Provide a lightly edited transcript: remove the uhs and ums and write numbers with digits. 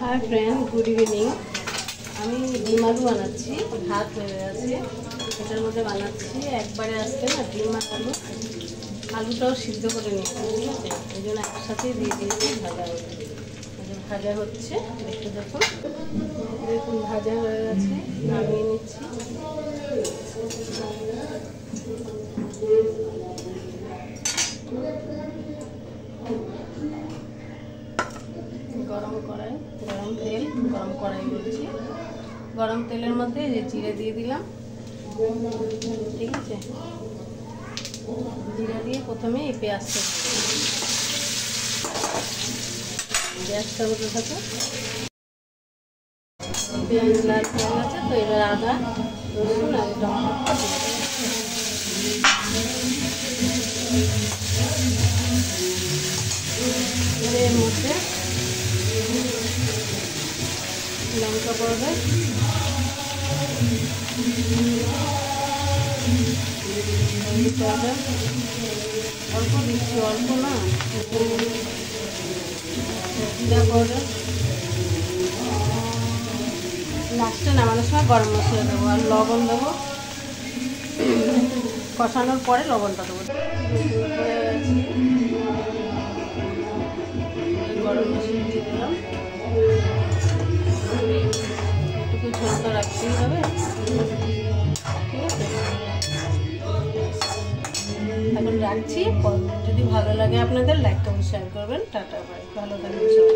Hi friend good evening ডিম আলু বানাচ্ছি ভাত হয়ে গেছে এটার মধ্যে বানাচ্ছি একবারে আসছে না ডিম আর আলুটাও সিদ্ধ করে নিচ্ছি ঠিক আছে এই জন্য একসাথে দিয়ে দিয়েছি ভাজা হচ্ছে দেখতে দেখুন ভাজা হয়ে গেছে নামিয়ে নিচ্ছি गरम कड़ाई गरम तेल गरम कड़ाई बलছি गरम तेलर मध्य जिरे दिए दिलाम ठीक है जिरा दिए प्रथमे पेঁয়াজটা पेঁয়াজটা হতে থাকে পেঁয়াজ লাল হয়ে গেছে তো এবার আদা রসুন আর টমেটো এর মধ্যে लंका पाउडर हल्दी पाउडर अल्प दिच्छी अल्प ना जीरा पाउडर लास्टे नामाনোর সময় गरम मसला देव और लवण देव कषाনোর পরে লবণটা দেব गरम मसला দিয়ে দিলাম ঝোল তো রাখতেই হবে ঠিক আছে এখন রাখছি যদি ভালো লাগে আপনাদের লাইক কমেন্ট শেয়ার করবেন টাটা বাই ভালো থাকবেন।